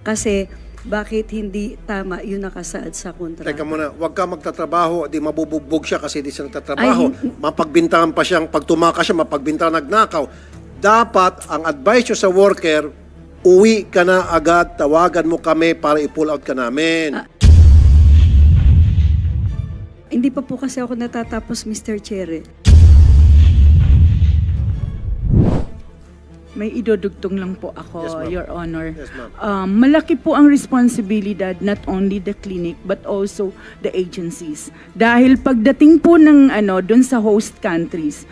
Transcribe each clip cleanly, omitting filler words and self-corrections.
kasi bakit hindi tama yung nakasaad sa kontrata. Teka muna, huwag ka magtatrabaho, di mabubugbog siya kasi di siya nagtatrabaho. Mapagbintangan pa siyang, pag tumakas siya, mapagbintangan nagnakaw. Dapat, ang advice nyo sa worker, uwi ka na agad, tawagan mo kami para i-pull out ka namin. Hindi pa po kasi ako natatapos, Mr. Chair. May idudugtong lang po ako, Yes, ma'am. Your Honor. Yes, ma'am. Malaki po ang responsibilidad not only the clinic but also the agencies. Dahil pagdating po ng doon sa host countries,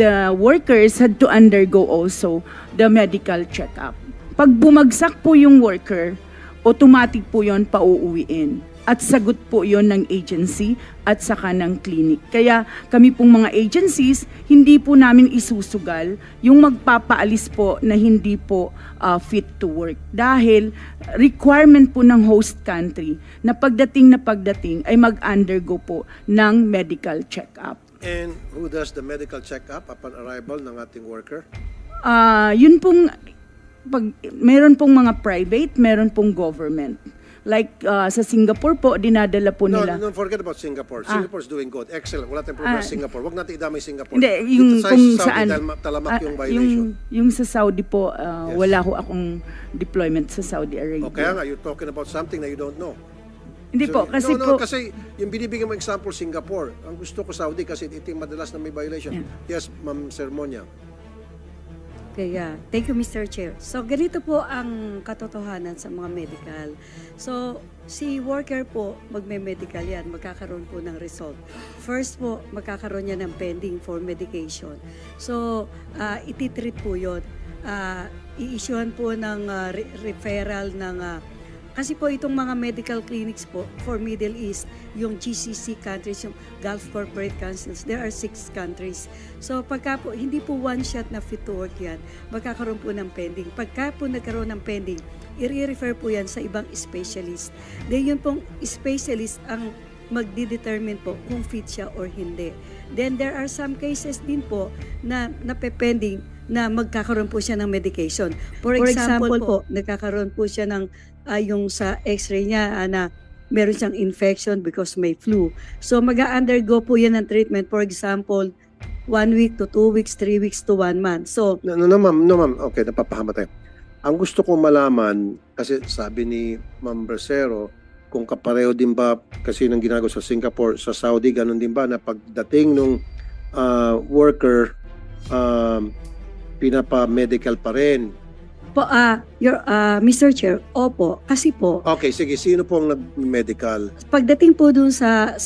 the workers had to undergo also the medical check-up. Pag bumagsak po yung worker, automatic po yon pauuwiin. At sagot po yon ng agency at saka ng clinic. Kaya kami pong mga agencies, hindi po namin isusugal yung magpapaalis po na hindi po fit to work. Dahil requirement po ng host country na pagdating ay mag-undergo po ng medical check-up. And who does the medical check-up upon arrival ng ating worker? Yun pong, meron pong mga private, meron pong government. Like sa Singapore po, dinadala po nila. No, forget about Singapore. Singapore's doing good. Excellent. Wala tayong problema sa Singapore. Huwag natin idamay Singapore. Hindi, Dito yung sa kung Saudi, saan. talamak yung violation. Yung sa Saudi po, Yes. wala ho akong deployment sa Saudi Arabia. O kaya nga, you're talking about something that you don't know. Hindi po, kasi no, po, kasi yung binibigyan mo example, Singapore. Ang gusto ko Saudi kasi ito yung madalas na may violation. Yes, Ma'am Sermonia. Kaya, thank you, Mr. Chair. So, ganito po ang katotohanan sa mga medical. So, si worker po, magme-medical yan, magkakaroon po ng result. First po, magkakaroon niya ng pending for medication. So, ititreat po yun. I-issuehan po ng referral ng kasi po itong mga medical clinics po for Middle East, yung GCC countries, yung Gulf Corporate Councils, there are 6 countries. So pagka po, hindi po one shot na fit to work yan, magkakaroon po ng pending. Pagka po nagkaroon ng pending, i-refer po yan sa ibang specialist. Then yun pong specialist ang magdi-determine po kung fit siya or hindi. Then there are some cases din po na napepending na magkakaroon po siya ng medication. For example po, nagkakaroon po siya ng yung sa x-ray niya na meron siyang infection because may flu. So mag-undergo po yan ng treatment. For example, 1 week to 2 weeks, 3 weeks to 1 month. So, No, ma'am. Okay, napapahama tayo. Ang gusto kong malaman, kasi sabi ni Ma'am Bracero, kung kapareho din ba kasi nang ginagawa sa Singapore, sa Saudi, ganun din ba na pagdating nung worker, pinapa-medical pa rin? po, Mr. Chair, opo, kasi po, Okay, sige. Sino po ang nag-medical? pagdating po dun sa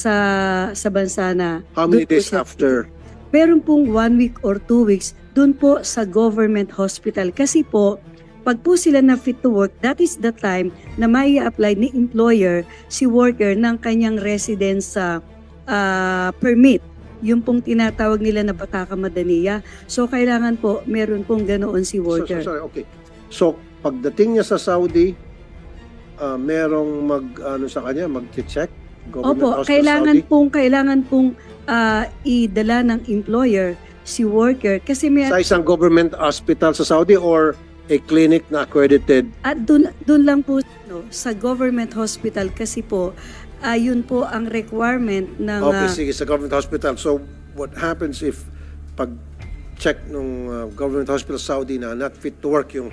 bansa na, How many dun po days siya- after? meron pong 1 week or 2 weeks dun po sa government hospital. Kasi po, pag po sila na fit to work, that is the time na may apply ni employer si worker ng kanyang residence permit. Yung pong tinatawag nila na Bataka Madaniya. So, kailangan po, meron pong ganoon si worker. Sorry, okay. So, pagdating niya sa Saudi, merong sa kanya, mag-check? Opo, kailangan pong idala ng employer si worker kasi may Sa isang government hospital sa Saudi or a clinic na accredited? at dun lang po sa government hospital kasi po yun po ang requirement ng Okay, sige, sa government hospital. So, what happens if pag-check nung government hospital sa Saudi na not fit to work yung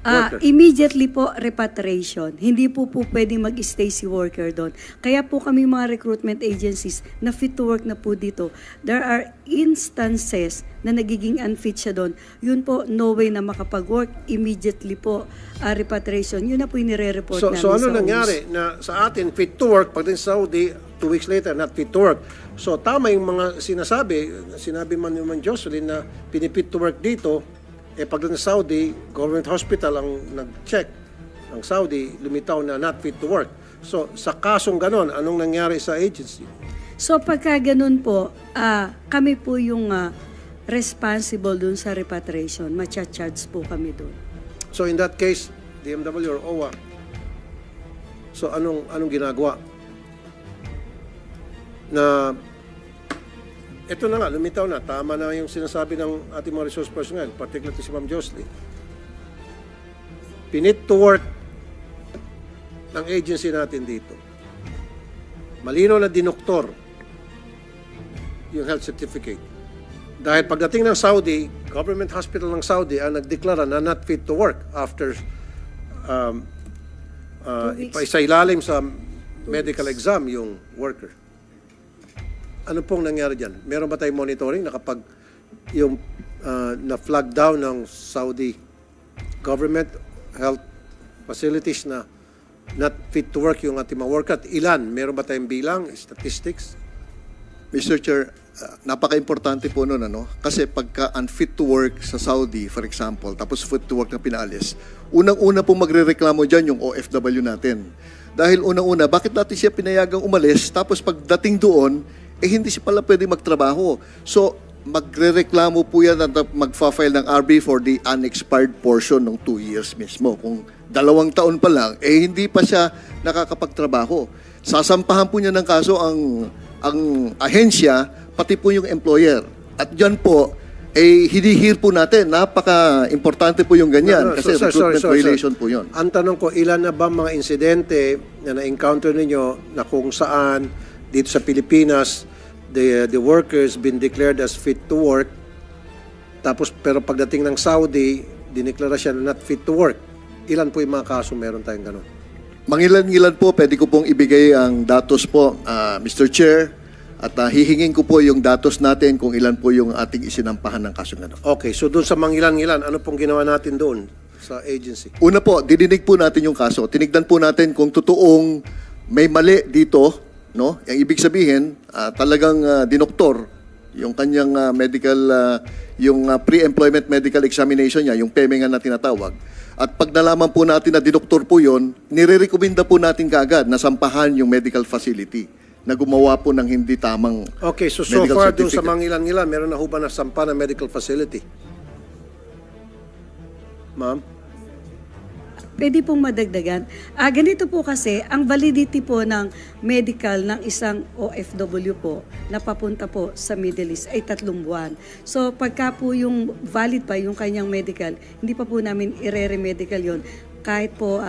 worker? immediately po repatriation. Hindi po pwedeng mag-stay si worker doon. Kaya po kami mga recruitment agencies na fit to work na po dito. There are instances na nagiging unfit siya doon. Yun po, no way na makapag-work. Immediately po repatriation. Yun na po yung nire-report namin So, ano sa nangyari? Na sa atin, fit to work, pag din sa Saudi, 2 weeks later, not fit to work. So, tama yung mga sinabi man naman Jocelyn na pinipit to work dito, pagdating sa Saudi, government hospital ang nag-check. Ang Saudi, lumitaw na not fit to work. So, sa kasong ganon, anong nangyari sa agency? So pagka ganun po, kami po yung responsible dun sa repatriation. Macha-charge po kami dun. So, in that case, DMW or OWA, so anong ginagawa? Na ito na nga, lumitaw na. Tama na yung sinasabi ng ating mga resource personnel, particularly si Ma'am Jocelyn. Pinit to work ng agency natin dito. Malino na dinoktor yung health certificate. Dahil pagdating ng Saudi, government hospital ng Saudi ang nagdeklara na not fit to work after ipaisailalim sa medical exam yung worker. Ano pong nangyari dyan? Meron ba tayong monitoring na kapag yung na-flag down ng Saudi government health facilities na not fit to work yung ating mga worker, at ilan? Meron ba tayong bilang, statistics? Mr. Chair, napaka-importante po nun, ano? Kasi pagka unfit to work sa Saudi, for example, tapos fit to work na pinaalis, unang-una po magre-reklamo dyan yung OFW natin. Dahil unang-una, bakit natin siya pinayagang umalis, tapos pagdating doon, hindi siya pala pwede magtrabaho. So, magre-reklamo po yan at magfa-file ng RB for the unexpired portion ng 2 years mismo. Kung 2 taon pa lang, hindi pa siya nakakapagtrabaho. Sasampahan po niya ng kaso ang ahensya, pati po yung employer. At dyan po, hinihir po natin. Napaka-importante po yung ganyan. Kasi recruitment violation po yun. Ang tanong ko, ilan na ba mga insidente na na-encounter ninyo na kung saan dito sa Pilipinas, the workers been declared as fit to work, tapos pero pagdating ng Saudi, dineklara siya na not fit to work. Ilan po yung mga kaso meron tayong ganun? Mangilan-ngilan po, pwede ko pong ibigay ang datos po, Mr. Chair, at hihingin ko po yung datos natin kung ilan po yung ating isinampahan ng kasong ano. Okay, so doon sa mangilan-ngilan, ano pong ginawa natin doon sa agency? Una po, dininig po natin yung kaso. Tinignan po natin kung totoong may mali dito, no? Yung ibig sabihin, talagang dinoktor yung kanyang medical, yung pre-employment medical examination niya, yung PEME nga na tinatawag. At pag nalaman po natin na dinoktor po yun, nire-recommenda po natin kaagad na sampahan yung medical facility na gumawa po ng hindi tamang Okay, so medical far doon sa certificate. mangilan-ngilan, meron na ho ba na sampa ng medical facility? Ma'am? Pwede pong madagdagan. Ganito po kasi, ang validity po ng medical ng isang OFW po na papunta po sa Middle East ay 3 buwan. So pagka po yung valid pa yung kanyang medical, hindi pa po namin ire-remedical yon kahit po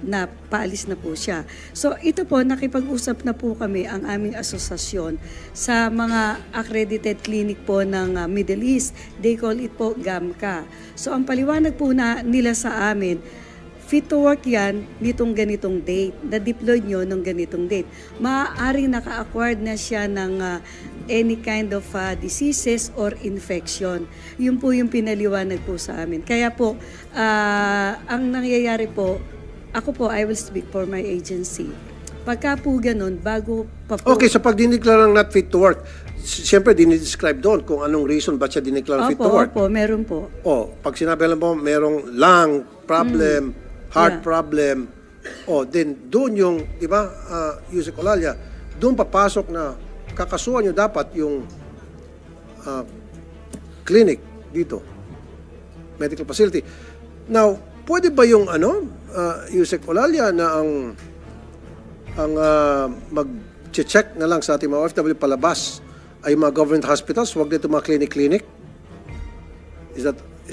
na paalis na po siya. So ito po, nakipag-usap na po kami ang aming asosasyon sa mga accredited clinic po ng Middle East. They call it po GAMCA. So ang paliwanag po nila sa amin, fit to work yan nitong ganitong date, na-deploy nyo ng ganitong date. Maaaring naka-acquired na siya ng any kind of diseases or infection. Yun po yung pinaliwanag po sa amin. Kaya po, ang nangyayari po, ako po, I will speak for my agency. Pagka po ganun, bago pa po... Okay, so pag dineklarang not fit to work, siyempre dinidescribe doon kung anong reason ba't siya dineklarang fit to work. Opo, meron po. Pag sinabi lang po, merong lung problem, heart problem, then doon yung, di ba, Yusek Olalia, doon papasok na kakasuhan nyo dapat yung clinic dito, medical facility. Now, pwede ba yung Yusek Olalia na ang mag-check na lang sa ating mga OFW palabas ay mga government hospitals, huwag dito mga clinic-clinic? Is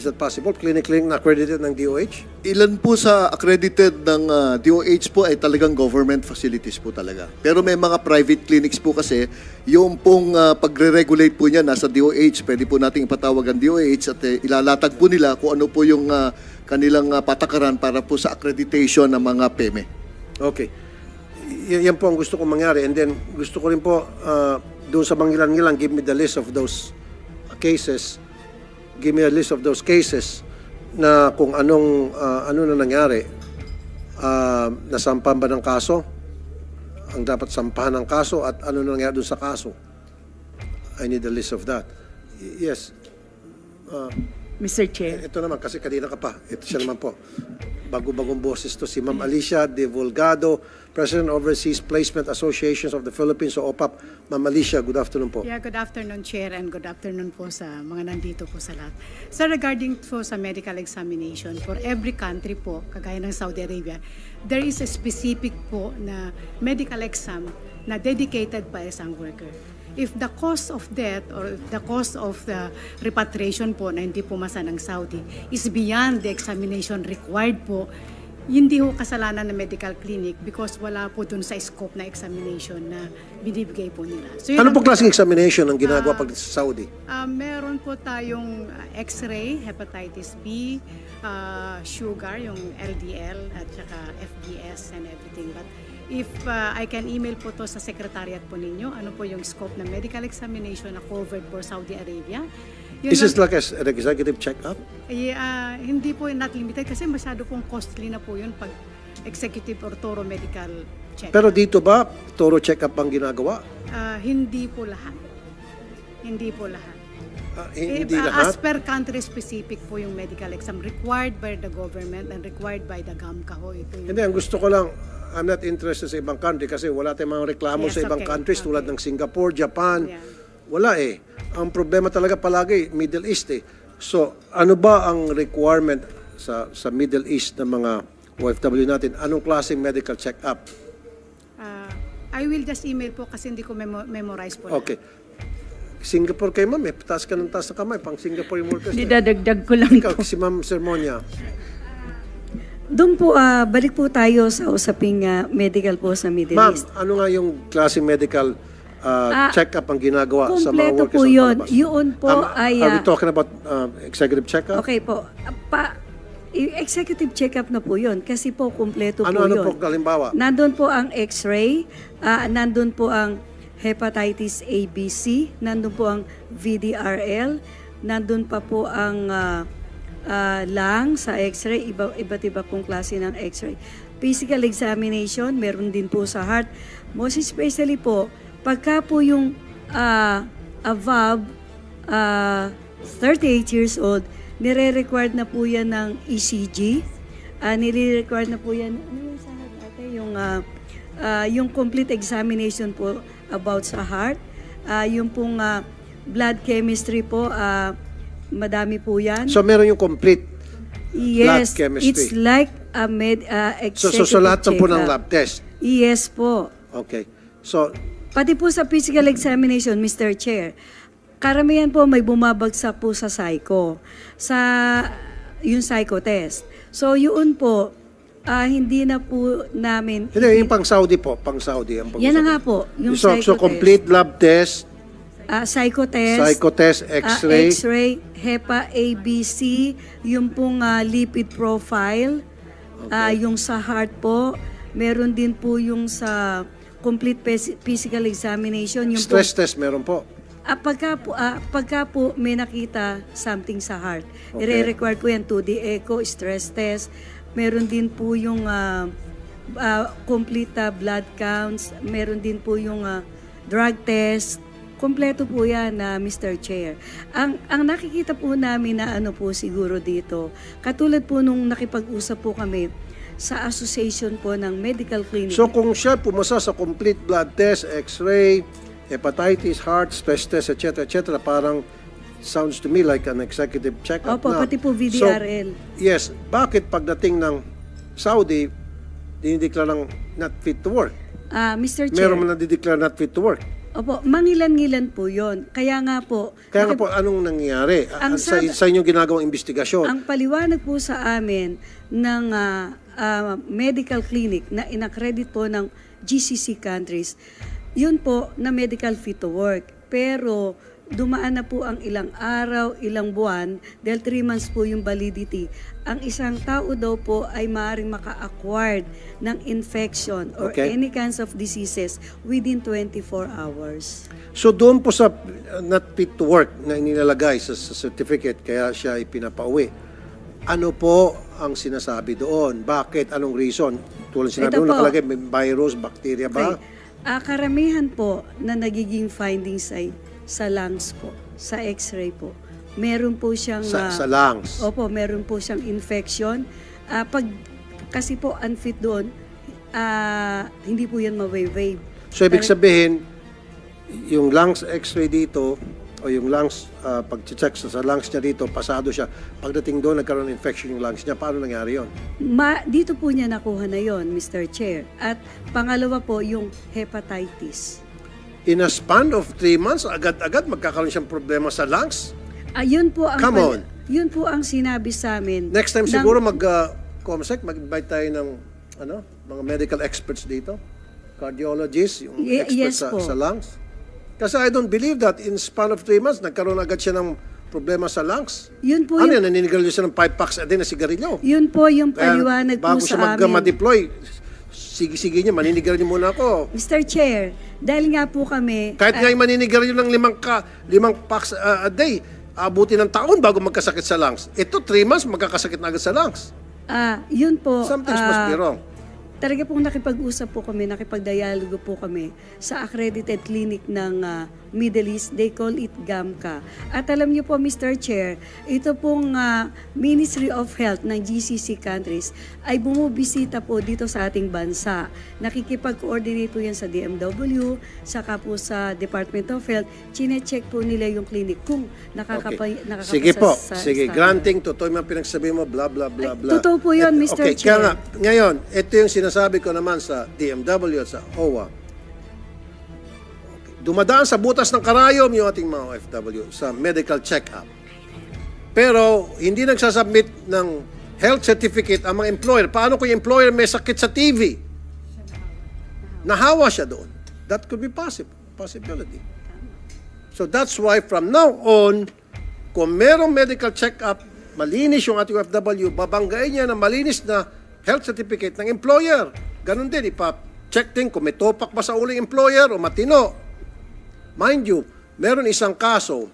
that possible? Clinic-clinic na accredited ng DOH? Ilan po sa accredited ng DOH po ay talagang government facilities po talaga. Pero may mga private clinics po kasi, yung pong pagre-regulate po niya nasa DOH, pwede po nating ipatawag ang DOH at ilalatag po nila kung ano po yung kanilang patakaran para po sa accreditation ng mga PEME. Okay. Yan po ang gusto kong mangyari. And then, gusto ko rin po, doon sa mangilan-ngilan, give me the list of those cases. Give me a list of those cases na kung ano na nangyari. Nasampahan ba ng kaso? Ang dapat sampahan ng kaso at ano na nangyari doon sa kaso? I need a list of that. Yes. Mr. Chair. Ito naman, kasi kanina ka pa. Ito siya naman po. Bago-bagong boses to si Ma'am Alicia De Volgado, President Overseas Placement Associations of the Philippines, o OPAP. Ma'am Alicia, good afternoon po. Yeah, good afternoon, Chair, and good afternoon po sa mga nandito po sa lahat. So regarding po sa medical examination, for every country po, kagaya ng Saudi Arabia, there is a specific po na medical exam na dedicated pa isang worker. If the cause of death or the cause of the repatriation po na hindi pumasa ng Saudi is beyond the examination required po, hindi ho kasalanan ng medical clinic because wala po dun sa scope na examination na binibigay po nila. So, yun Ano ang- po klaseng examination ang ginagawa pag sa Saudi? Meron po tayong X-ray, hepatitis B, sugar, yung LDL, at saka FBS and everything. But if I can email po to sa secretariat po ninyo, ano po yung scope ng medical examination na covered for Saudi Arabia. Yun Is this lang- like an executive check-up? hindi po not limited kasi masyado pong costly na po yun pag executive or thorough medical check. Pero dito ba, thorough check-up ang ginagawa? Hindi po lahat. Hindi po lahat. Hindi As lahat? per country specific po yung medical exam required by the government and required by the GAMCA ho. Ito yung, Hindi, ang gusto ko lang, I'm not interested sa ibang country kasi wala tayong mga reklamo Yes, sa ibang okay, countries tulad okay. ng Singapore, Japan. Yeah. Wala eh. Ang problema talaga palagi, Middle East eh. So, ano ba ang requirement sa Middle East ng mga OFW natin? Anong klaseng medical check-up? I will just email po kasi hindi ko memorize po. Okay. Singapore kayo, ma'am. Eh. Taas ka ng taas na kamay. Pang Singapore workers. Di Eh. dadagdag ko lang Ikaw, po. si Ma'am Sermonia. Doon po, balik po tayo sa usaping medical po sa Middle Ma'am, East. ano nga yung klaseng medical check-up ang ginagawa sa mga Kompleto workers po sa yun. palabas? Yun po ay... Are we talking about executive check-up? Okay po. Executive check-up na po yun kasi po kumpleto po Ano yun. po halimbawa? Nandun po ang X-ray, nandun po ang hepatitis ABC, nandun po ang VDRL, nandun pa po ang lung sa X-ray, iba't iba pong klase ng X-ray. Physical examination, meron din po sa heart. Most especially po, pagka po yung above 38 years old, nire-required na po yan ng ECG. Nire-required na po yan, ano yung sa heart ate? Yung complete examination po about sa heart. Yung pong blood chemistry po, madami po yan. So meron yung complete. Yes, blood chemistry. it's like a executive So lahat ng po ng check-up. lab test. Yes po. Okay. So, Pati po sa physical examination, Mr. Chair, karamihan po may bumabagsak po sa psycho, yung psycho test. So yun po, hindi na po namin... hindi, yung pang Saudi po. Pang Saudi. Ang Yan na nga po, yung so psycho complete lab test, psycho test, psycho test, x-ray. X-ray, HEPA, ABC, yung pong lipid profile, yung sa heart po, meron din po yung sa complete physical examination. Yung stress test meron po. Pagka po may nakita something sa heart, Okay. i-require po yan 2D echo, stress test. Meron din po yung complete blood counts. Meron din po yung drug test. Kompleto po yan, Mr. Chair. Ang nakikita po namin na ano po siguro dito, katulad po nung nakipag-usap po kami sa association po ng medical clinic. So kung siya pumasa sa complete blood test, x-ray, hepatitis, heart, stress test, etc., parang sounds to me like an executive check-up Opo, na. pati po VDRL. So, yes, bakit pagdating ng Saudi, dinideklara ng not fit to work? Mr. Chair. Meron man nadideklara not fit to work. Opo, mangilan-ngilan po yon. Kaya nga po, Kaya nga po, anong nangyayari Ang sa inyong ginagawang investigasyon? ang paliwanag po sa amin ng medical clinic na inaccredit po ng GCC countries, yun po na medical fit to work. Pero dumaan na po ang ilang araw, ilang buwan, dahil 3 months po yung validity. Ang isang tao daw po ay maaaring maka-acquired ng infection or Okay. any kinds of diseases within 24 hours. So doon po sa not fit to work na inilalagay sa certificate kaya siya ipinapauwi, ano po ang sinasabi doon? Bakit? Anong reason? Tulad sinabi Ito mo, po. nakalagay may virus, bacteria ba? Okay. Karamihan po na nagiging findings ay sa lungs po, sa x-ray po. Meron po siyang... Sa lungs? Opo, meron po siyang infection. Kasi po unfit doon, hindi po yan ma-wave. So ibig sabihin, yung lungs x-ray dito, o yung lungs, pag-check sa lungs niya dito, pasado siya. Pagdating doon, nagkaroon ng infection yung lungs niya. Paano nangyari yun? Dito po niya nakuha na yon, Mr. Chair. At pangalawa po, yung hepatitis. In a span of 3 months, agad-agad magkakaroon siyang problema sa lungs? Yun po ang Come on. Yun po ang sinabi sa amin. Next time ng- siguro Comsec, mag-invite tayo ng mga medical experts dito. Cardiologists, yung experts yes po. sa lungs. Kasi I don't believe that in span of 3 months, nagkaroon agad siya ng problema sa lungs. Yun po Ano yung, yan, naninigarilyo siya ng 5 packs a day na sigarilyo. yun po yung Kaya paliwanag po bago siya sa amin. mag-deploy, sige niya, maninigarilyo muna ako. Mr. Chair, dahil nga po kami... Kahit nga yung maninigarilyo ng 5 packs a day, abuti ng taon bago magkasakit sa lungs. Ito, 3 months, magkakasakit na agad sa lungs. Yun po. Something's must be wrong. Talaga pong nakipag-usap po kami, nakipag-dialogo po kami sa accredited clinic ng Middle East. They call it GAMCA. At alam niyo po, Mr. Chair, ito pong Ministry of Health ng GCC countries ay bumubisita po dito sa ating bansa. Nakikipag-coordinate po yan sa DMW, saka po sa Department of Health. Chine-check po nila yung clinic kung nakakapasa Sige po. sa Sige, standard. granting, totoo yung mga pinagsabi mo, bla bla bla Ay, bla. totoo po yun, Mr. Okay, Chair. kaya nga, ngayon, ito yung sinasabi ko naman sa DMW at sa OWA. Okay. Dumadaan sa butas ng karayom yung ating mga OFW sa medical check-up. Pero, hindi nagsasubmit ng health certificate ang mga employer. Paano kung yung employer may sakit sa TV? Nahawa siya doon. That could be possibility. So that's why from now on, kung merong medical check-up, malinis yung ating OFW, babanggain niya na malinis na health certificate ng employer. Ganon din, ipa-check din kung may topak ba sa uling employer o matino. Mind you, meron isang kaso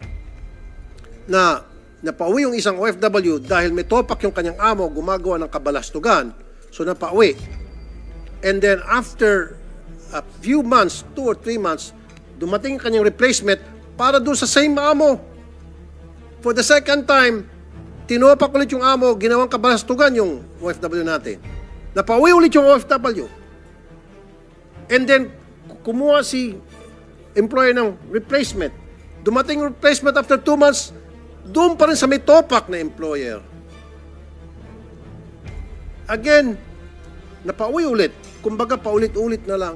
na napauwi yung isang OFW dahil may topak yung kanyang amo, gumagawa ng kabalastugan. So napauwi. And then after a few months, 2 or 3 months, dumating yung kanyang replacement para doon sa same amo. For the second time, tinopak ulit yung amo, ginawang kabalastugan yung OFW natin. Napauwi ulit yung OFW. And then, kumuha si employer ng replacement. Dumating yung replacement after 2 months, doon pa rin sa may topak na employer. Again, napauwi ulit. Kumbaga, paulit-ulit na lang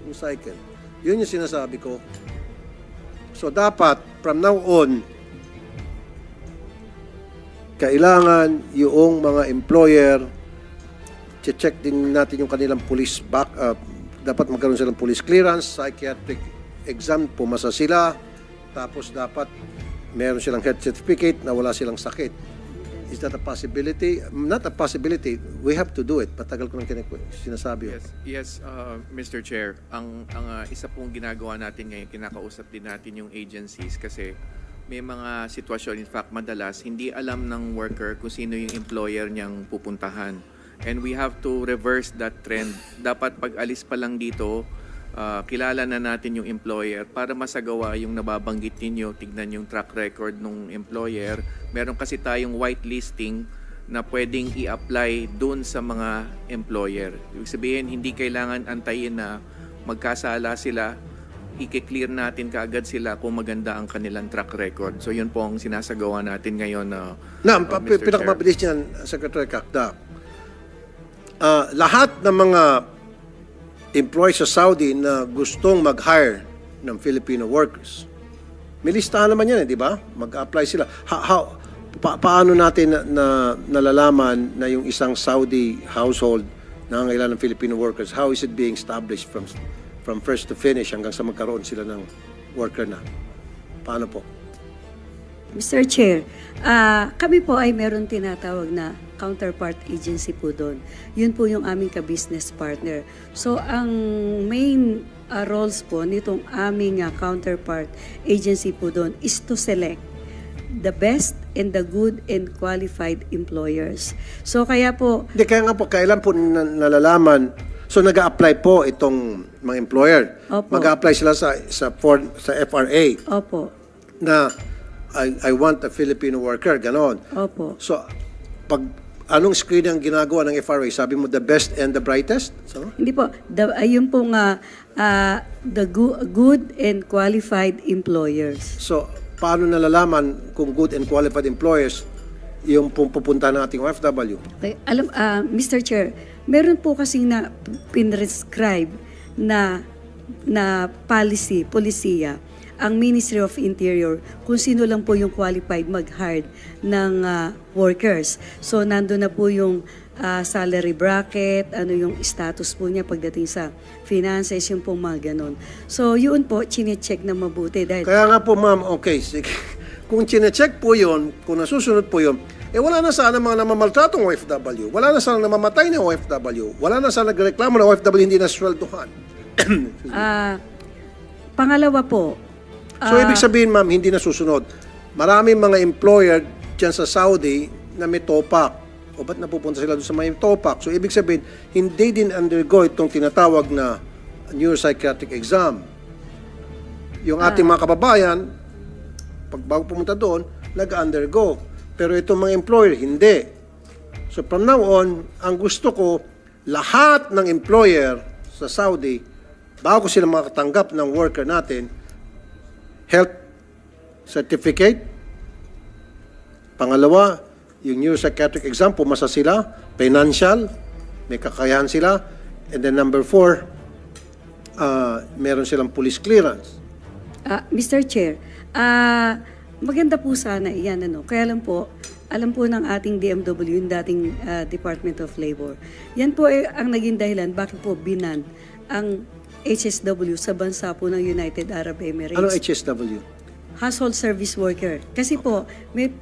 yung cycle. Yun yung sinasabi ko. So, dapat, from now on, kailangan yung mga employer, check din natin yung kanilang police backup. Dapat magkaroon silang police clearance, psychiatric exam, pumasa sila. Tapos dapat meron silang health certificate na wala silang sakit. Is that a possibility? Not a possibility. We have to do it. Patagal ko nang sinasabi. Yes, Mr. Chair. Ang isa pong ginagawa natin ngayon, kinakausap din natin yung agencies kasi may mga sitwasyon, in fact, madalas, hindi alam ng worker kung sino yung employer niyang pupuntahan. And we have to reverse that trend. Dapat pag alis pa lang dito, kilala na natin yung employer para masagawa yung nababanggit ninyo, tignan yung track record ng employer. Meron kasi tayong whitelisting na pwedeng i-apply dun sa mga employer. Ibig sabihin, hindi kailangan antayin na magkasala sila, i-clear natin kaagad sila kung maganda ang kanilang track record. So yun po ang sinasagawa natin ngayon. Mr. Chair. Pinakamabilis niyan, Secretary Kakda. Lahat ng mga employees sa Saudi na gustong mag-hire ng Filipino workers, may listahan naman yan, di ba? Mag-apply sila. Paano natin nalalaman na yung isang Saudi household na ngailan ng Filipino workers, how is it being established from first to finish hanggang sa magkaroon sila ng worker na? Paano po? Mr. Chair, kami po ay meron tinatawag na counterpart agency po doon. Yun po yung aming ka-business partner. So, ang main roles po nitong aming counterpart agency po doon is to select the best and the good and qualified employers. So, kaya po... Hindi, kaya nga po, kailan po nalalaman. So, nag-a-apply po itong mga employer. Opo. Mag-a-apply sila sa FRA Opo. na I want a Filipino worker, ganon. Opo. So, pag anong screen ang ginagawa ng FRA? Sabi mo, the best and the brightest? So, Hindi po. Ayun po nga, the good and qualified employers. so paano nalalaman kung good and qualified employers yung pupunta ng ating OFW? Okay. Mr. Chair, meron po kasing na pinrescribe na polisiya ang Ministry of Interior kung sino lang po yung qualified mag-hire ng workers. So, nandun na po yung salary bracket, ano yung status po niya pagdating sa finances, yung po mga ganun. So, yun po, chinecheck na mabuti. Dahil Kaya nga po, ma'am, okay, sige. Kung chinecheck po yun, kung nasusunod po yun, wala na sana mga namamaltratong OFW. Wala na sana namamatay na OFW. Wala na sana nagreklamo na OFW hindi nasweldohan. pangalawa po, So, ibig sabihin, ma'am, hindi nasusunod. Maraming mga employer dyan sa Saudi na may topak. O ba't napupunta sila doon sa may topak? So, ibig sabihin, hindi din undergo itong tinatawag na neuropsychiatric exam. Yung ating mga kababayan, pag bago pumunta doon, nag-undergo. Pero itong mga employer, hindi. So, from now on, ang gusto ko, lahat ng employer sa Saudi, bago sila makatanggap ng worker natin, health certificate. Pangalawa, yung neuropsychiatric exam, pumasa sila. Financial, may kakayahan sila. And then number 4, meron silang police clearance. Mr. Chair, maganda po sana iyan, ano. Kaya lang po, alam po ng ating DMW, yung dating Department of Labor. Yan po ang naging dahilan bakit po binan ang HSW sa bansa po ng United Arab Emirates. Ano HSW? Household Service Worker. Kasi po,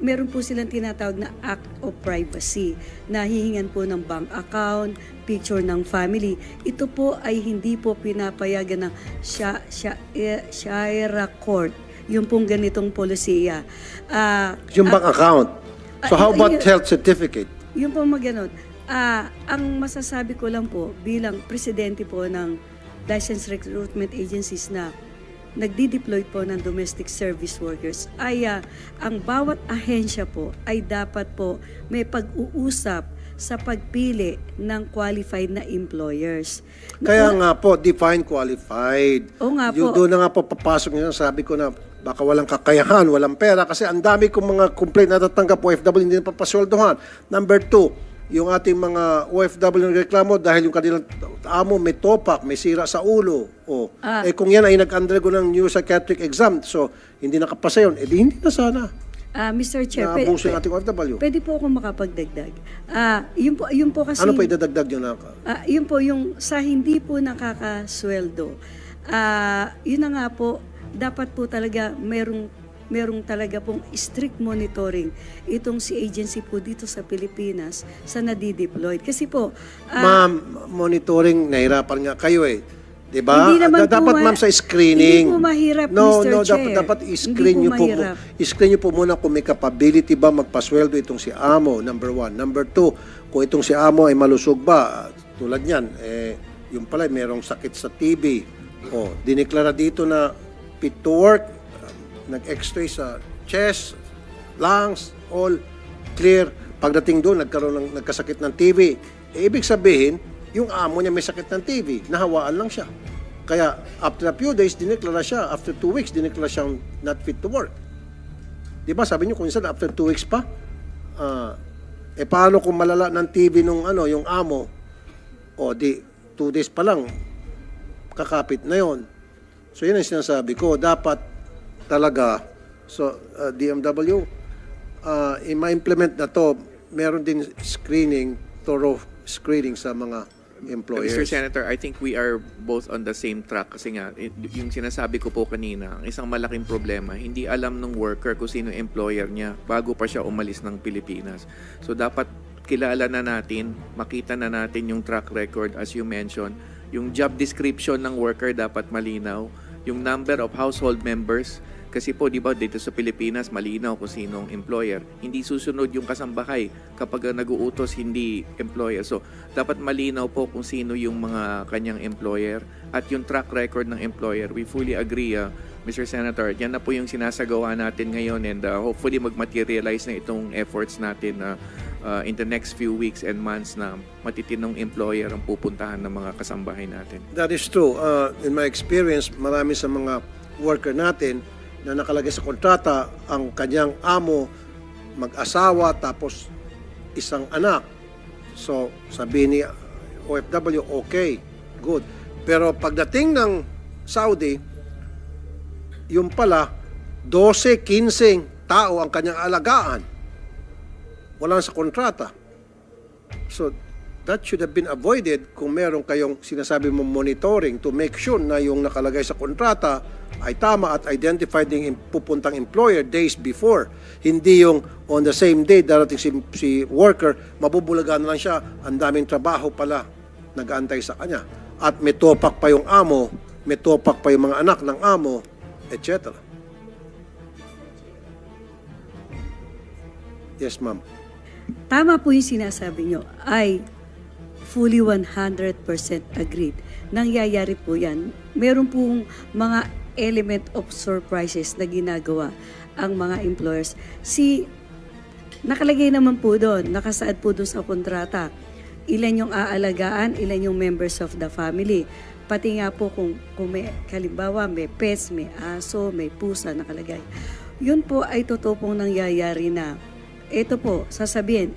meron po silang tinatawag na Act of Privacy na hihingan po ng bank account, picture ng family. Ito po ay hindi po pinapayagan ng Sharia Court. Yung pong ganitong polisiya. Yung bank account. So how about health certificate? Yung po maganon. Ang masasabi ko lang po bilang presidente po ng Licensed Recruitment Agencies na nagdi-deploy po ng domestic service workers ay ang bawat ahensya po ay dapat po may pag-uusap sa pagpili ng qualified na employers. Kaya nga po, define qualified. Oo nga Yung po. doon na nga po papasok niya, sabi ko na baka walang kakayahan, walang pera kasi ang dami kong mga complaint na tatanggap OFW hindi na papasweldohan. Number 2, yung ating mga OFW na reklamo dahil yung kanilang amo may topak, may sira sa ulo. Kung yan ay nag-undergo ng neuropsychiatric exam, so hindi nakapasa yun, di hindi na sana. Mr. Chair, Naabuso yung ating OFW. pwede po akong makapagdagdag. Yun po kasi... Ano pa idadagdag yun na? Yun po, yung sa hindi po nakakasweldo, yun na nga po, dapat po talaga merong talaga pong strict monitoring itong si agency po dito sa Pilipinas sa nadi-deployed. Kasi po... Ma'am, monitoring, nahirapan nga kayo eh. Diba? Hindi naman dapat po ma'am sa screening. Hindi po mahirap, no, Mr. No, Chair. dapat i-screen Hindi niyo po po. mahirap. I-screen niyo po muna kung may capability ba magpasweldo itong si amo, number 1. Number 2, kung itong si amo ay malusog ba, tulad niyan, yung pala merong sakit sa TB. Dineklara dito na fit to work, nag-x-ray sa chest, lungs, all clear. Pagdating doon, nagkasakit ng TB. Ibig sabihin, yung amo niya may sakit ng TB, nahawaan lang siya. Kaya after a few days, dineklara siya. After 2 weeks, dineklara siyang not fit to work. Di ba? Sabi niyo kung minsan after 2 weeks pa, paano kung malala ng TB nung yung amo? Di 2 days pa lang, kakapit na yon. So yun ang sinasabi ko. Dapat talaga, DMW, i-implement na to, meron din screening, thorough screening sa mga employers. Mr. Senator, I think we are both on the same track kasi nga, yung sinasabi ko po kanina, ang isang malaking problema, hindi alam ng worker kung sino employer niya bago pa siya umalis ng Pilipinas. So dapat kilala na natin, makita na natin yung track record as you mentioned, yung job description ng worker dapat malinaw, yung number of household members. Kasi po, di ba, dito sa Pilipinas, malinaw kung sinong employer. Hindi susunod yung kasambahay kapag nag-uutos, hindi employer. So, dapat malinaw po kung sino yung mga kanyang employer at yung track record ng employer. We fully agree, Mr. Senator. Yan na po yung sinasagawa natin ngayon and hopefully mag-materialize na itong efforts natin in the next few weeks and months na matitinong employer ang pupuntahan ng mga kasambahay natin. That is true. In my experience, marami sa mga worker natin na nakalagay sa kontrata ang kanyang amo, mag-asawa, tapos isang anak. So, sabi ni OFW, okay, good. Pero pagdating ng Saudi, yung pala, 12, 15 tao ang kanyang alagaan. Wala sa kontrata. So, that should have been avoided kung meron kayong sinasabi mong monitoring to make sure na yung nakalagay sa kontrata ay tama at identified yung pupuntang employer days before. Hindi yung on the same day darating si worker, mabubulagan na lang siya, ang daming trabaho pala nag-aantay sa kanya. At may topak pa yung amo, may topak pa yung mga anak ng amo, etc. Yes, ma'am. Tama po yung sinasabi nyo. I fully 100% agreed. Nangyayari po yan. Meron pong mga element of surprises na ginagawa ang mga employers. Nakalagay naman po doon, nakasaad po doon sa kontrata, ilan yung aalagaan, ilan yung members of the family. Pati nga po kung may, halimbawa, may pets, may aso, may pusa nakalagay. Yun po ay totoo pong nangyayari na ito po, sasabihin,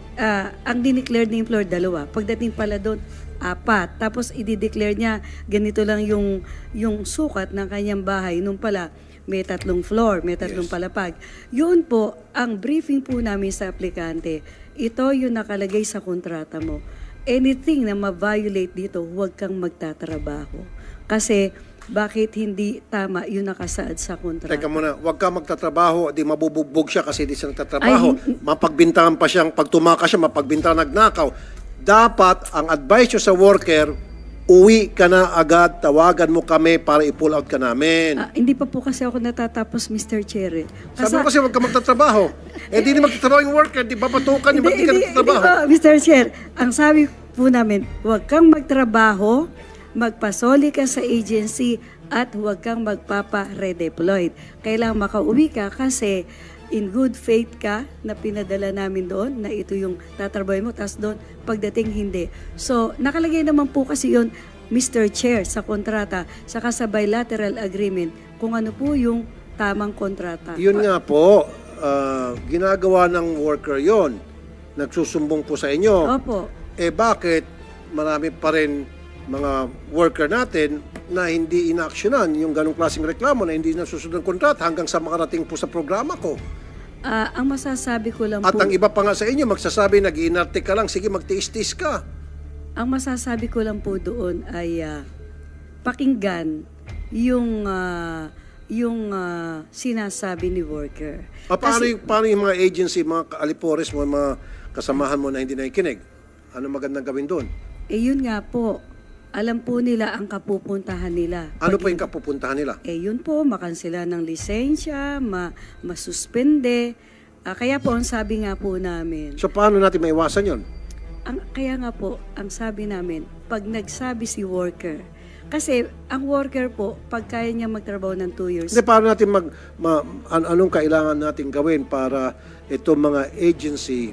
ang dineclare ni employer 2, pagdating pala doon, 4. Tapos i-declare niya, ganito lang yung sukat ng kanyang bahay. Nung pala, may 3 floor, may 3 palapag. Yun po, ang briefing po namin sa aplikante, ito yung nakalagay sa kontrata mo. Anything na ma-violate dito, huwag kang magtatrabaho. Kasi, bakit hindi tama yung nakasaad sa kontrata? Teka muna, huwag ka magtatrabaho, di mabubugbog siya kasi di siya nagtatrabaho. Mapagbintangan pa siyang, pag tumakas siya, mapagbintangan nagnakaw. Dapat, ang advice nyo sa worker, uwi ka na agad, tawagan mo kami para i-pull out ka namin. Hindi pa po kasi ako natatapos, Mr. Chair. Sabi mo kasi huwag ka magtatrabaho. Di na magtatrabaho yung worker, di ba patukan, di ba di ka nagtatrabaho? Mr. Chair, ang sabi po namin, huwag kang magtrabaho, magpasoli ka sa agency at huwag kang magpapa-redeployed. Kailangan makauwi ka kasi in good faith ka na pinadala namin doon na ito yung tatrabahin mo, tapos doon pagdating hindi. So, nakalagay naman po kasi yun, Mr. Chair, sa kontrata, saka sa bilateral agreement, kung ano po yung tamang kontrata. Yun nga po, ginagawa ng worker yon, nagsusumbong po sa inyo. Opo. Bakit marami pa rin mga worker natin na hindi inaaksyonan yung ganong klaseng reklamo na hindi nasusunod ng kontrata hanggang sa makarating po sa programa ko. Ang masasabi ko lang At po, ang iba pa nga sa inyo, magsasabi, nag-iinarte ka lang, sige magtiis-tiis ka. ang masasabi ko lang po doon ay pakinggan yung sinasabi ni worker. Paano yung mga agency, mga alipores mo, mga kasamahan mo na hindi nakikinig? Ano magandang gawin doon? Yun nga po, alam po nila ang kapupuntahan nila. Ano pa yung kapupuntahan nila? Yun po, makansela ng lisensya, masuspende. Kaya po, ang sabi nga po namin, So paano natin maiwasan yon? kaya nga po, ang sabi namin, pag nagsabi si worker, kasi ang worker po, pag kaya niya magtrabaho ng 2 years, Hindi, paano natin anong kailangan natin gawin para itong mga agency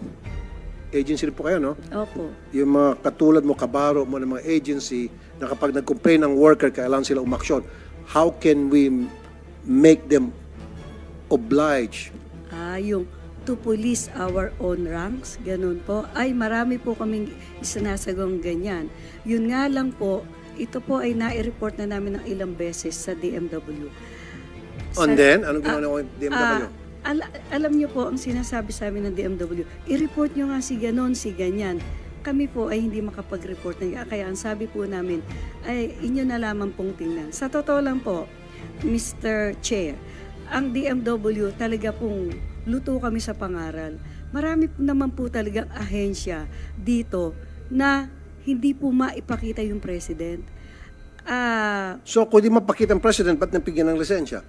rin po kayo, no? opo, Yung mga katulad mo, kabaro mo ng mga agency na kapag nag-complain ng worker, kailangan sila umaksyon. How can we make them oblige? yung to police our own ranks, ganun po. Ay, marami po kaming isinasagawang ganyan. Yun nga lang po, ito po ay nai-report na namin ng ilang beses sa DMW. And then, anong ginawa ng DMW? Alam niyo po, ang sinasabi sa amin ng DMW, i-report niyo nga si ganon, si ganyan. Kami po ay hindi makapag-report na kaya ang sabi po namin ay inyo na lamang pong tingnan. Sa totoo lang po, Mr. Chair, ang DMW talaga pong luto kami sa pangaral. Marami naman po talagang ahensya dito na hindi po maipakita yung president. So, kung di mapakita ang president, ba't napigyan ng lisensya?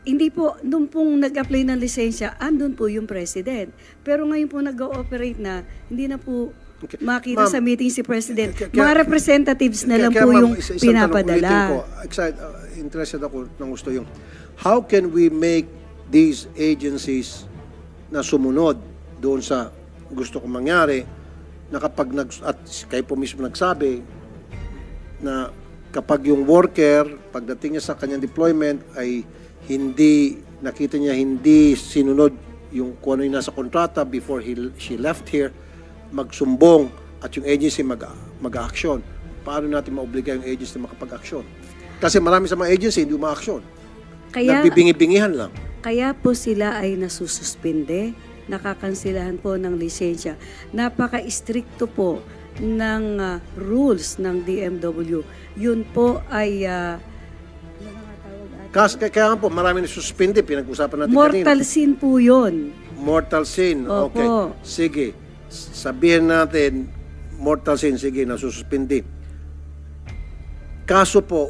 Hindi po, nung pong nag-apply ng lisensya, andun po yung president. Pero ngayon po nag-ooperate na, hindi na po makita Ma'am, sa meeting si president. kaya- Mga representatives na lang Kaya, po ma'am, yung isang tanong ulitin pinapadala. ko. Interested ako ng gusto yung, how can we make these agencies na sumunod doon sa gusto kong mangyari na kapag at kayo po mismo nagsabi na kapag yung worker, pagdating niya sa kanyang deployment ay nakita niya hindi sinunod yung kung ano yung nasa kontrata before she left here, magsumbong at yung agency mag-action. Paano natin maobliga yung agency na makapag-action? Kasi marami sa mga agency hindi uma-action. Nagbibingi-bingihan lang. Kaya po sila ay nasususpende, nakakansilahan po ng lisensya. Napaka-stricto po ng rules ng DMW. Yun po ay Kaya nga po, marami na suspindi, pinag-usapan natin mortal kanina. sin po yun. Mortal sin. Opo. Okay. Sige. Sabihin natin, mortal sin, sige, nasususpindi. Kaso po,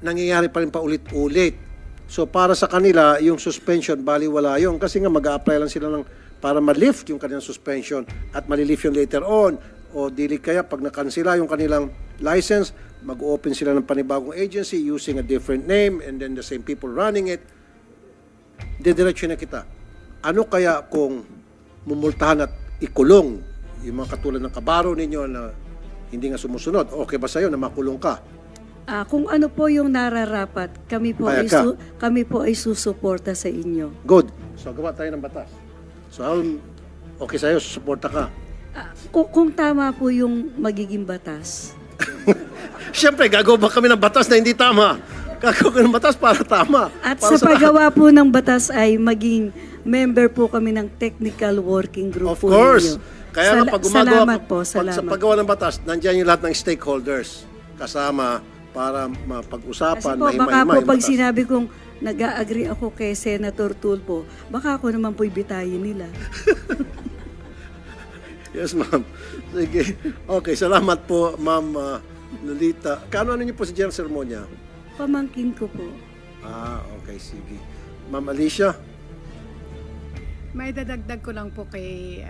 nangyayari pa rin paulit-ulit. So para sa kanila, yung suspension, baliwala yun. Kasi nga mag-a-apply lang sila para ma-lift yung kanilang suspension at malilift yun later on. O dili kaya pag nakansila yung kanilang license, mag-open sila ng panibagong agency using a different name and then the same people running it. Didiretso na kita. Ano kaya kung mumultahan at ikulong yung mga katulad ng kabaro ninyo na hindi nga sumusunod? Okay ba sa'yo na makulong ka? Kung ano po yung nararapat, kami Payag ka. po ay susuporta sa inyo. Good. So gawa tayo ng batas. So okay sa'yo, susuporta ka. Kung tama po yung magiging batas. Siyempre, gagawa ba kami ng batas na hindi tama? Gagawa kami ng batas para tama. At Para sa paggawa po ng batas ay maging member po kami ng technical working group Of po course. ninyo. Kaya nga pag gumagawa, salamat po, sa salamat. paggawa ng batas, nandiyan yung lahat ng stakeholders kasama para Kasi mapag-usapan, po, baka mahima-hima po yung pag batas. sinabi kong nag-a-agree ako kay Senator Tulfo, baka ako naman po'y bitayin nila. Yes, ma'am. Sige. Okay, salamat po, ma'am Lolita. Ano niyo po si General Sermonia? Pamangkin ko po. Okay, sige. Ma'am Alicia? May dadagdag ko lang po kay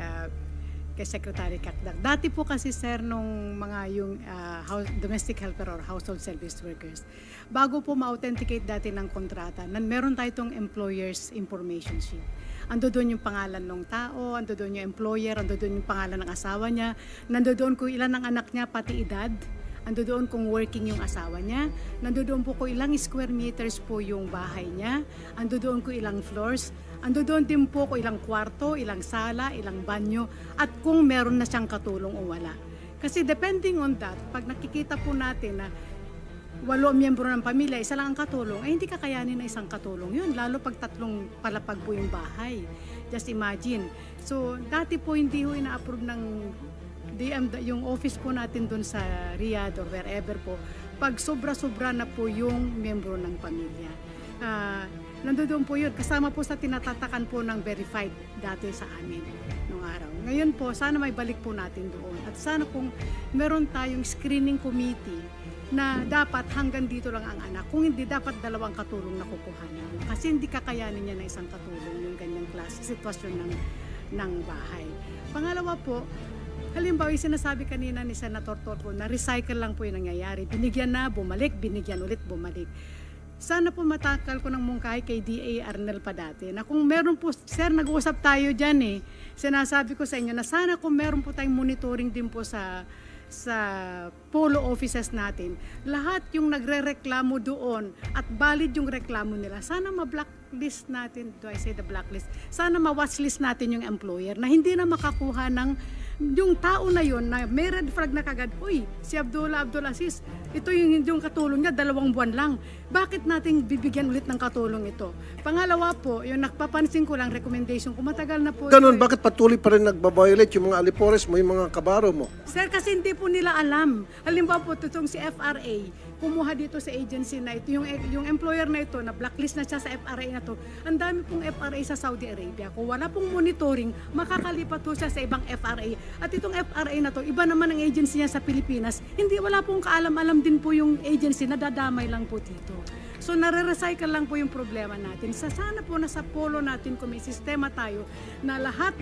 Secretary Cacdac. Dati po kasi sir nung mga yung domestic helper or household service workers, bago po ma-authenticate dati ng kontrata, meron tayo itong employer's information sheet. Ando doon yung pangalan ng tao, ando doon yung employer, ando doon yung pangalan ng asawa niya, nando doon kung ilan ang anak niya, pati edad, ando doon kung working yung asawa niya, nando doon po kung ilang square meters po yung bahay niya, ando doon kung ilang floors, ando doon din po kung ilang kwarto, ilang sala, ilang banyo, at kung meron na siyang katulong o wala. Kasi depending on that, pag nakikita po natin na 8 miyembro ng pamilya, isa lang ang katulong, ay hindi kakayanin na isang katulong yun, lalo pag 3 palapag po yung bahay. Just imagine. So, dati po hindi ho ina-approve ng yung office po natin doon sa Riyadh or wherever po, pag sobra-sobra na po yung miyembro ng pamilya. Nandoon po yun, kasama po sa tinatatakan po ng verified dati sa amin noong araw. Ngayon po, sana may balik po natin doon. At sana kung meron tayong screening committee na dapat hanggang dito lang ang anak. Kung hindi, dapat 2 katulong na kukuhanin. Kasi hindi kakayanin niya na isang katulong yung ganyang klase, sitwasyon ng bahay. Pangalawa po, halimbawa yung sinasabi kanina ni Senator Tulfo na recycle lang po yung nangyayari. Binigyan na, bumalik, binigyan ulit, bumalik. Sana po matakal ko ng mungkahi kay DA Arnel pa dati na kung meron po, sir, nag-uusap tayo dyan sinasabi ko sa inyo na sana kung meron po tayong monitoring din po sa polo offices natin, lahat yung nagre-reklamo doon at valid yung reklamo nila, sana ma-blacklist natin, do I say the blacklist? Sana ma-watchlist natin yung employer na hindi na makakuha ng yung tao na yon na may red flag na kagad, uy, si Abdul Aziz, ito yung katulong niya, 2 buwan lang. Bakit natin bibigyan ulit ng katulong ito? Pangalawa po, yung nakpapansin ko lang, recommendation ko, matagal na po. Ganun, bakit patuloy pa rin nagbabiolate yung mga alipores mo, yung mga kabaro mo? Sir, kasi hindi po nila alam. Halimbawa po, itong si FRA, kumuha dito sa agency na ito, yung employer na ito, na blacklist na siya sa FRA na to, ang dami pong FRA sa Saudi Arabia. Kung wala pong monitoring, makakalipat po siya sa ibang FRA. At itong FRA na to, iba naman ang agency niya sa Pilipinas, wala pong kaalam-alam din po yung agency, nadadamay lang po dito. So nare-recycle lang po yung problema natin. Sana po nasa polo natin kung may sistema tayo na lahat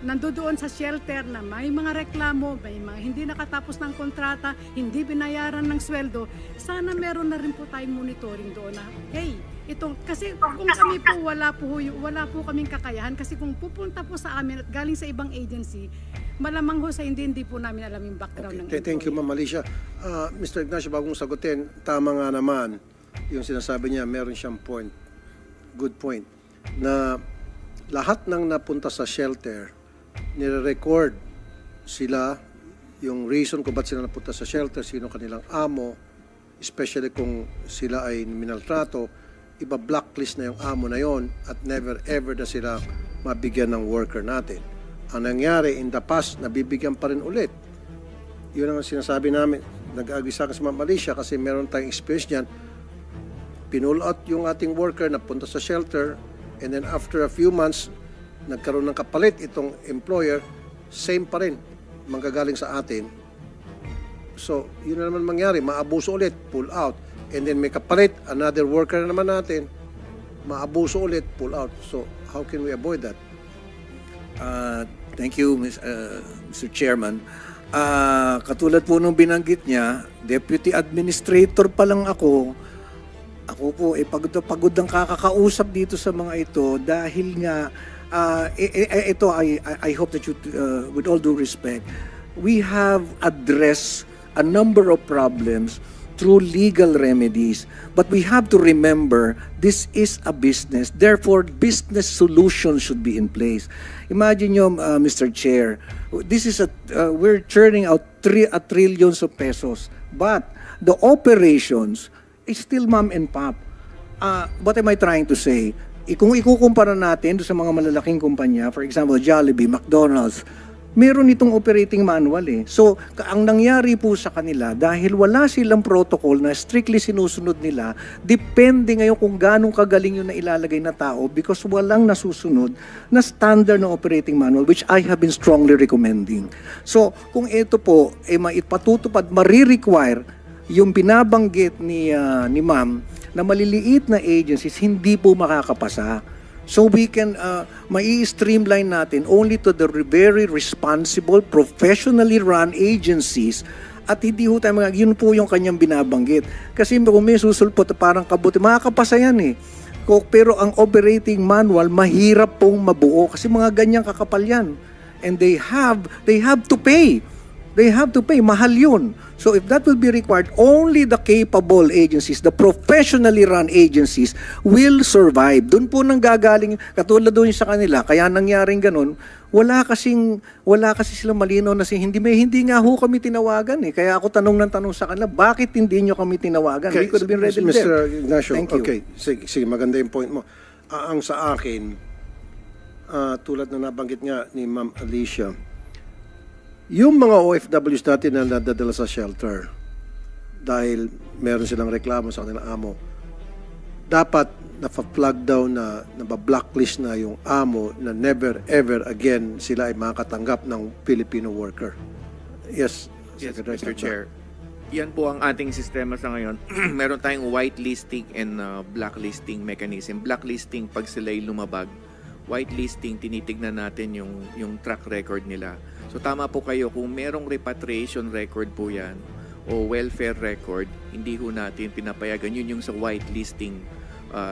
nandoon sa shelter na may mga reklamo, may mga hindi nakatapos ng kontrata, hindi binayaran ng sweldo, sana meron na rin po tayong monitoring doon na, hey, ito, kasi kung kami po wala po kaming kakayahan, kasi kung pupunta po sa amin at galing sa ibang agency, malamang ho sa hindi po namin alam yung background ng employee. Thank you, Ma'am Alicia. Mr. Ignacio, bagong sagutin, tama nga naman yung sinasabi niya, meron siyang point, good point, na lahat ng napunta sa shelter, nire-record sila yung reason kung ba't sila napunta sa shelter, sino kanilang amo, especially kung sila ay minaltrato, iba-blacklist na yung amo na yon at never ever na sila mabigyan ng worker natin. Ang nangyari in the past, nabibigyan pa rin ulit. Yun ang sinasabi namin. Nag-agree sa akin si Ma'am Alicia kasi meron tayong experience niyan. Pinull out yung ating worker na punta sa shelter, and then after a few months, nagkaroon ng kapalit itong employer, same pa rin, manggagaling sa atin. So, yun na naman mangyari, maabuso ulit, pull out. And then may kapalit, another worker na naman natin, maabuso ulit, pull out. So, how can we avoid that? Thank you, Mr. Chairman. Katulad po nung binanggit niya, Deputy Administrator pa lang ako. Ako po, pagod na pagod ang kakakausap dito sa mga ito dahil nga, ito, I hope that you, with all due respect, we have addressed a number of problems through legal remedies. But we have to remember, this is a business. Therefore, business solutions should be in place. Imagine nyo, Mr. Chair, this is we're churning out trillions of pesos. But the operations is still mom and pop. What am I trying to say? Kung ikukumpara natin doon sa mga malalaking kumpanya, for example, Jollibee, McDonald's, meron itong operating manual eh. So, ang nangyari po sa kanila, dahil wala silang protocol na strictly sinusunod nila, depende ngayon kung ganong kagaling yung nailalagay na tao because walang nasusunod na standard na operating manual, which I have been strongly recommending. So, kung ito po, maipatutupad, marirequire yung binabanggit ni ma'am na maliliit na agencies, hindi po makakapasa. So we can, mai-streamline natin only to the very responsible, professionally run agencies at hindi ho tayo yun po yung kanyang binabanggit. Kasi kung may susulpot, parang kabuti, makakapasa yan eh. Pero ang operating manual, mahirap pong mabuo kasi mga ganyang kakapal yan. And they have to pay. They have to pay. Mahal yun. So if that will be required, only the capable agencies, the professionally run agencies will survive. Doon po nang gagaling, katulad doon sa kanila, kaya nangyaring ganun, wala kasi silang malinaw na hindi nga ho kami tinawagan eh. Kaya ako tanong sa kanila, bakit hindi nyo kami tinawagan? We could have been ready Mr. there. Ignacio, Thank you. okay. Sige, maganda yung point mo. Ang sa akin, tulad na nabanggit nga ni Ma'am Alicia, yung mga OFWs natin na nadadala sa shelter dahil meron silang reklamo sa kanilang amo, dapat na-flag down na naba-blacklist na yung amo na never ever again sila ay makakatanggap ng Filipino worker. Yes, Yes, Secretary Mr. Cacna. Chair. Yan po ang ating sistema sa ngayon. Meron tayong whitelisting and blacklisting mechanism. Blacklisting pag sila'y lumabag. Whitelisting, tinitignan natin yung track record nila. So tama po kayo, kung merong repatriation record po yan o welfare record, hindi ho natin pinapayagan. Yun yung sa whitelisting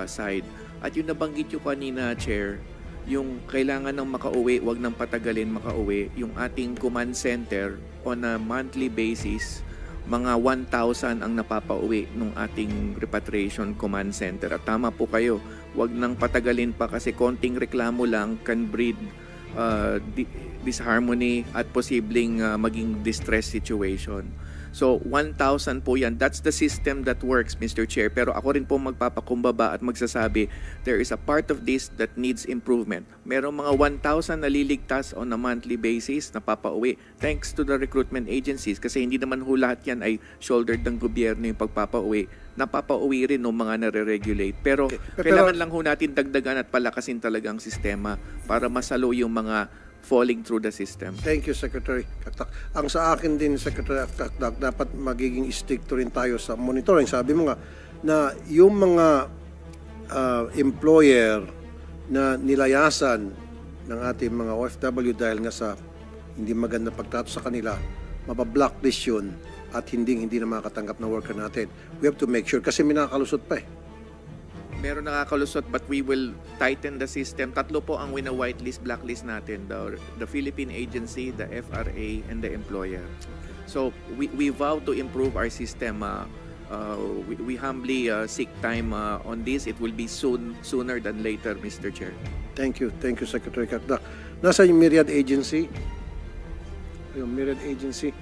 side. At yung nabanggit yung kanina, Chair, yung kailangan ng makauwi, wag nang patagalin makauwi, yung ating command center on a monthly basis, mga 1,000 ang napapauwi ng ating repatriation command center. At tama po kayo, wag nang patagalin pa kasi konting reklamo lang can breed disharmony at posibleng maging distress situation. So 1,000 po yan. That's the system that works, Mr. Chair. Pero ako rin po magpapakumbaba at magsasabi there is a part of this that needs improvement. Merong mga 1,000 naliligtas on a monthly basis na papauwi thanks to the recruitment agencies kasi hindi naman ho lahat yan ay shouldered ng gobyerno yung pagpapauwi. Napapauwi rin ng mga nare-regulate. Pero kailangan lang ho natin dagdagan at palakasin talaga ang sistema para masalo yung mga falling through the system. Thank you, Secretary Cactac. Ang sa akin din, Secretary Cactac, dapat magiging stricto rin tayo sa monitoring. Sabi mo nga na yung mga employer na nilayasan ng ating mga OFW dahil nga sa hindi maganda pagtrato sa kanila, mabablocklist yun at hindi na makakatanggap na worker natin. We have to make sure kasi may nakakalusot pa eh. Meron nakakalusot but we will tighten the system. Tatlo po ang wina-whitelist, blacklist natin. The Philippine agency, the FRA, and the employer. So we vow to improve our system. We humbly seek time on this. It will be sooner than later, Mr. Chair. Thank you, Secretary Cactac. Nasa yung Myriad Agency? Yung Myriad Agency.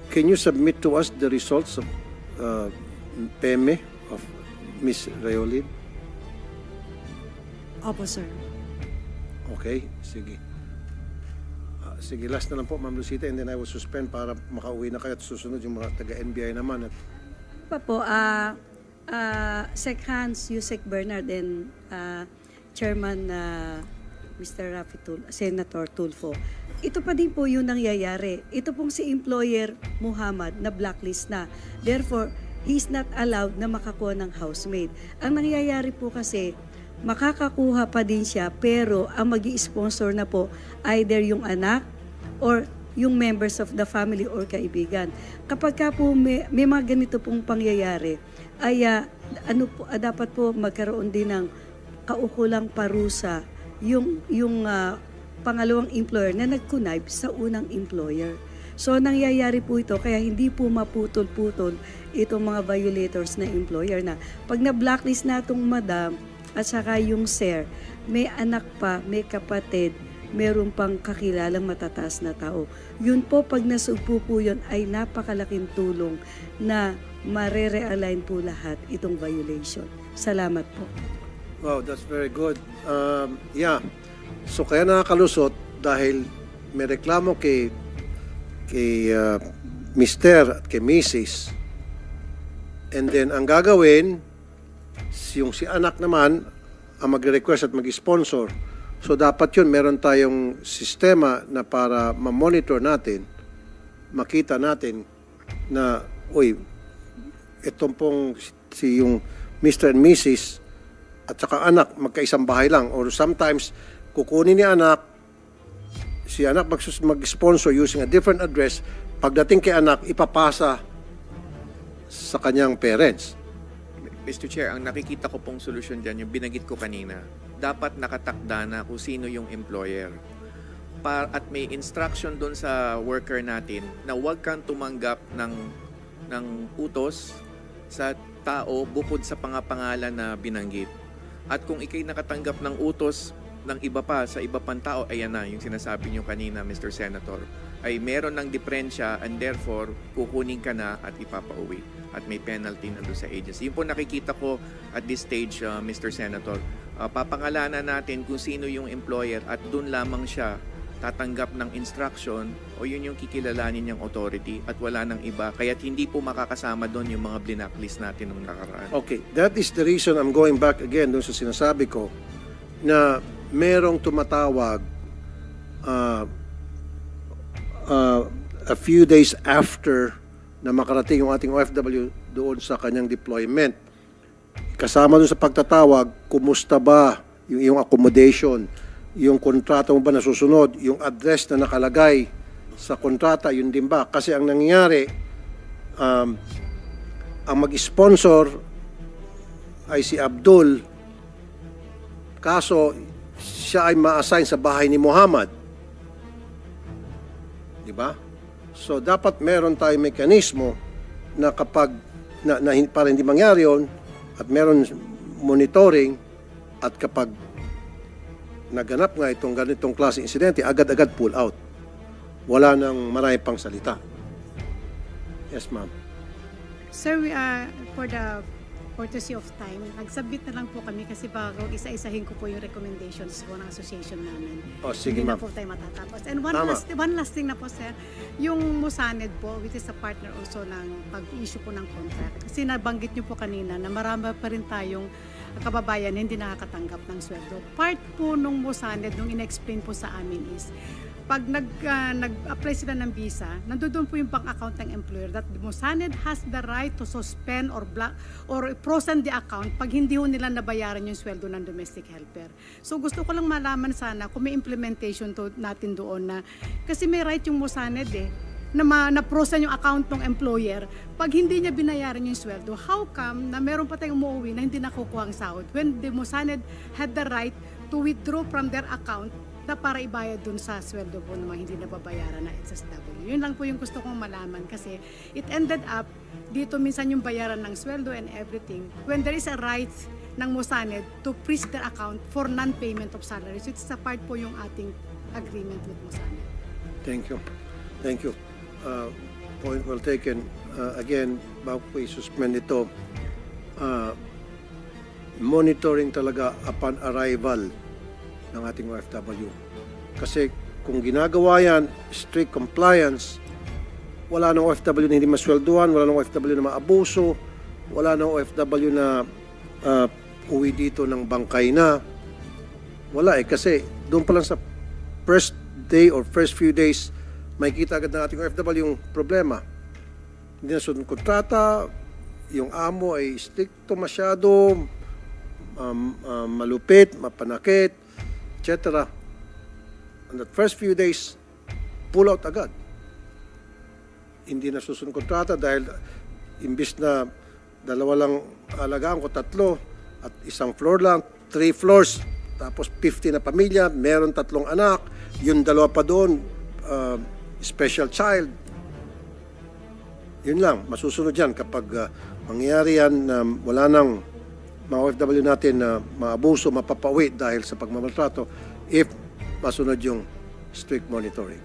Can you submit to us the results of PEME of Ms. Rayolid? Opo, sir. Okay, sige. Sige, last na lang po, Ma'am Lucita, and then I will suspend para makauwi na kayo at susunod yung mga taga-NBI naman. At Pa po, Sec Hans, Yusek Bernard, and Chairman Mr. Senator Tulfo. Ito pa din po yung nangyayari. Ito pong si employer Muhammad na blacklist na. Therefore, he's not allowed na makakuha ng housemaid. Ang nangyayari po kasi, makakakuha pa din siya pero ang magi-sponsor na po either yung anak or yung members of the family or kaibigan. Kapag ka po may mga ganito pong pangyayari, ay dapat po magkaroon din ng kaukulang parusa yung pangalawang employer na nag-connive sa unang employer. So nangyayari po ito kaya hindi po maputol-putol itong mga violators na employer na pag na-blacklist na itong madam at saka yung sir, may anak pa, may kapatid, meron pang kakilalang matataas na tao. Yun po, pag nasugpo po yun, ay napakalaking tulong na mare-realign po lahat itong violation. Salamat po. wow, that's very good. Yeah. So kaya nakakalusot dahil may reklamo kay Mr. at kay Mrs. And then ang gagawin, yung si anak naman ang magre-request at mag-sponsor. So dapat yun, meron tayong sistema na para ma-monitor natin, makita natin na, uy, itong pong si yung Mr. and Mrs. at saka anak, magkaisang bahay lang. Or sometimes, kukunin ni anak, si anak mag-sponsor using a different address, pagdating kay anak, ipapasa sa kanyang parents. Mr. Chair, ang nakikita ko pong solusyon dyan, yung binanggit ko kanina, dapat nakatakda na kung sino yung employer. At may instruction doon sa worker natin na huwag kang tumanggap ng utos sa tao bukod sa pangalan na binanggit. At kung ikay nakatanggap ng utos ng iba pa sa iba pang tao, ayan na, yung sinasabi nyo kanina, Mr. Senator, ay meron ng diferensya and therefore kukunin ka na at ipapauwi. At may penalty na doon sa agency. Yung po nakikita ko at this stage, Mr. Senator, papangalanan natin kung sino yung employer at doon lamang siya tatanggap ng instruction o yun yung kikilalanin niyang authority at wala nang iba. Kaya't hindi po makakasama doon yung mga blacklist natin nung nakaraan. Okay, that is the reason I'm going back again doon sa sinasabi ko na merong tumatawag a few days after na makarating yung ating OFW doon sa kanyang deployment. Kasama doon sa pagtatawag, kumusta ba yung iyong accommodation, yung kontrata mo ba nasusunod, yung address na nakalagay sa kontrata, yun din ba? Kasi ang nangyayari, ang mag-sponsor ay si Abdul, kaso siya ay ma-assign sa bahay ni Muhammad. Di ba? So dapat meron tayong mekanismo na kapag para hindi mangyari yun at meron monitoring at kapag naganap nga itong ganitong klase insidente, agad-agad pull out. Wala nang marami pang salita. Yes, ma'am. Sir, for the courtesy of time, nag-submit na lang po kami kasi bago isa-isahin ko po yung recommendations po ng association namin. Oh, sige, Hindi na ma'am. po tayo matatapos. And one Tama. last thing na po, sir, yung Musaned po, which is a partner also ng pag-issue po ng contract. Kasi nabanggit niyo po kanina na marami pa rin tayong kababayan hindi nakakatanggap ng sweldo. Part po nung Musaned, nung in-explain po sa amin is, pag nag-apply sila ng visa, nandoon po yung bank account ng employer that the Musaned has the right to suspend or block or frozen the account pag hindi ho nila nabayaran yung sweldo ng domestic helper. So gusto ko lang malaman sana kung may implementation to natin doon na kasi may right yung Musaned na-frozen yung account ng employer pag hindi niya binayaran yung sweldo. How come na meron pa tayong umuwi na hindi nakukuha ang sahod when the Musaned had the right to withdraw from their account na para ibayad dun sa sweldo po ng mga hindi nababayaran na SSW. Yun lang po yung gusto kong malaman kasi it ended up dito minsan yung bayaran ng sweldo and everything when there is a right ng Musaned to freeze their account for non-payment of salaries. It's a part po yung ating agreement with Musaned. Thank you. Thank you. Point well taken. Again, bago po i-suspend ito, monitoring talaga upon arrival ng ating OFW. Kasi kung ginagawa yan, strict compliance, wala nang OFW na hindi masweldoan, wala nang OFW na maabuso, wala nang OFW na uwi dito ng bangkay na. Wala kasi doon pa lang sa first day or first few days, makikita agad ng ating OFW yung problema. Hindi na sunod kontrata, yung amo ay stricto masyado, malupit, mapanakit, etc. On the first few days, pull out agad. Hindi na susunod kontrata dahil imbis na 2 lang alagaan ko, 3 at isang floor lang, 3 floors, tapos 50 na pamilya, meron 3 anak, yung 2 pa doon, special child. Yun lang, masusunod yan kapag mangyayari yan na wala nang mga OFW natin na maabuso, mapapawi dahil sa pagmamaltrato if masunod yung strict monitoring.